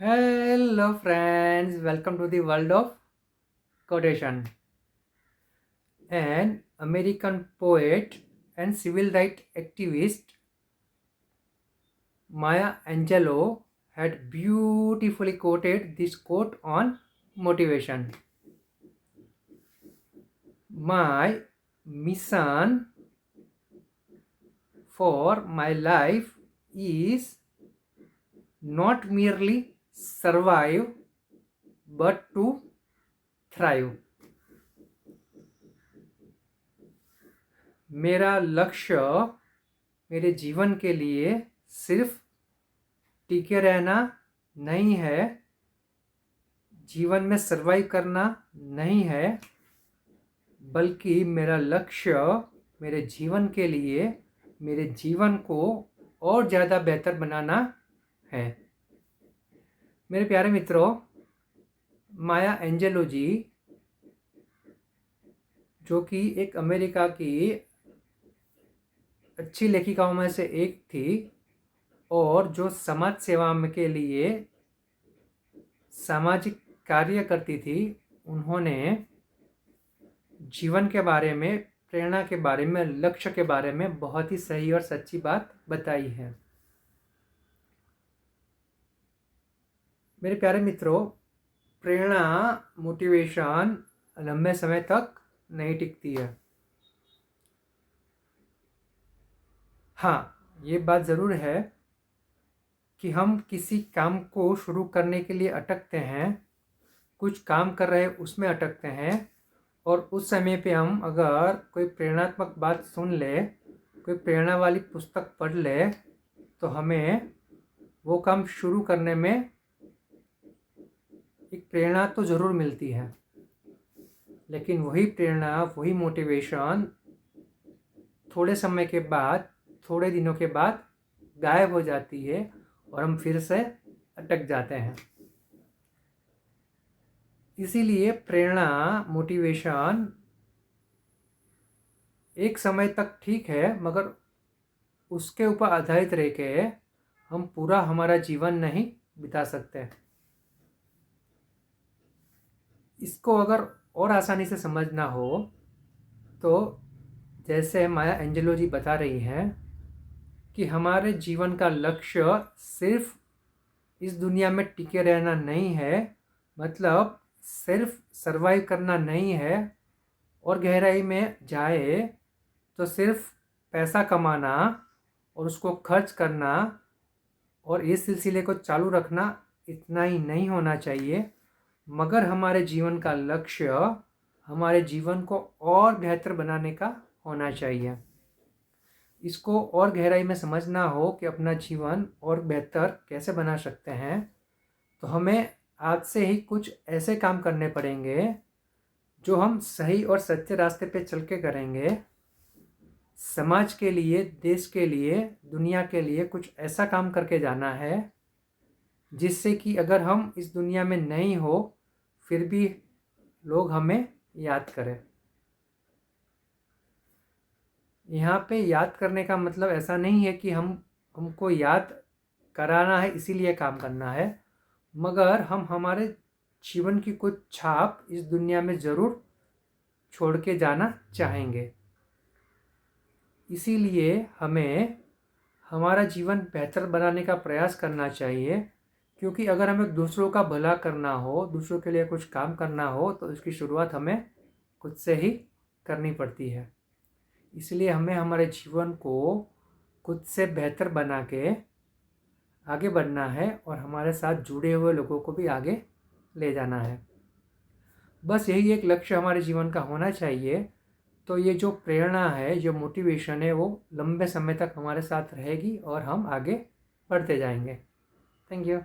Hello, friends. Welcome to the world of quotation. An American poet and civil rights activist, Maya Angelou, had beautifully quoted this quote on motivation. My mission for my life is not merely survive but to thrive. मेरा लक्ष्य मेरे जीवन के लिए सिर्फ टिके रहना नहीं है, जीवन में सर्वाइव करना नहीं है, बल्कि मेरा लक्ष्य मेरे जीवन के लिए मेरे जीवन को और ज़्यादा बेहतर बनाना है। मेरे प्यारे मित्रों, माया एंजेलो जी, जो कि एक अमेरिका की अच्छी लेखिकाओं में से एक थी और जो समाज सेवा के लिए सामाजिक कार्य करती थी, उन्होंने जीवन के बारे में, प्रेरणा के बारे में, लक्ष्य के बारे में बहुत ही सही और सच्ची बात बताई है। मेरे प्यारे मित्रों, प्रेरणा, मोटिवेशन लंबे समय तक नहीं टिकती है। हाँ, ये बात ज़रूर है कि हम किसी काम को शुरू करने के लिए अटकते हैं, कुछ काम कर रहे उसमें अटकते हैं, और उस समय पे हम अगर कोई प्रेरणात्मक बात सुन ले, कोई प्रेरणा वाली पुस्तक पढ़ ले, तो हमें वो काम शुरू करने में एक प्रेरणा तो ज़रूर मिलती है, लेकिन वही प्रेरणा, वही मोटिवेशन थोड़े समय के बाद, थोड़े दिनों के बाद गायब हो जाती है और हम फिर से अटक जाते हैं। इसीलिए प्रेरणा, मोटिवेशन एक समय तक ठीक है, मगर उसके ऊपर आधारित रह के हम पूरा हमारा जीवन नहीं बिता सकते। इसको अगर और आसानी से समझना हो तो जैसे माया एंजेलो जी बता रही हैं कि हमारे जीवन का लक्ष्य सिर्फ इस दुनिया में टिके रहना नहीं है, मतलब सिर्फ सरवाइव करना नहीं है, और गहराई में जाए तो सिर्फ पैसा कमाना और उसको खर्च करना और इस सिलसिले को चालू रखना इतना ही नहीं होना चाहिए, मगर हमारे जीवन का लक्ष्य हमारे जीवन को और बेहतर बनाने का होना चाहिए। इसको और गहराई में समझना हो कि अपना जीवन और बेहतर कैसे बना सकते हैं, तो हमें आज से ही कुछ ऐसे काम करने पड़ेंगे जो हम सही और सच्चे रास्ते पे चल के करेंगे। समाज के लिए, देश के लिए, दुनिया के लिए कुछ ऐसा काम करके जाना है जिससे कि अगर हम इस दुनिया में नहीं हो फिर भी लोग हमें याद करें। यहाँ पे याद करने का मतलब ऐसा नहीं है कि हमको याद कराना है इसीलिए काम करना है, मगर हम हमारे जीवन की कुछ छाप इस दुनिया में ज़रूर छोड़ के जाना चाहेंगे। इसीलिए हमें हमारा जीवन बेहतर बनाने का प्रयास करना चाहिए, क्योंकि अगर हमें दूसरों का भला करना हो, दूसरों के लिए कुछ काम करना हो, तो इसकी शुरुआत हमें खुद से ही करनी पड़ती है। इसलिए हमें हमारे जीवन को खुद से बेहतर बना के आगे बढ़ना है और हमारे साथ जुड़े हुए लोगों को भी आगे ले जाना है। बस यही एक लक्ष्य हमारे जीवन का होना चाहिए। तो ये जो प्रेरणा है, जो मोटिवेशन है, वो लंबे समय तक हमारे साथ रहेगी और हम आगे बढ़ते जाएंगे। Thank you.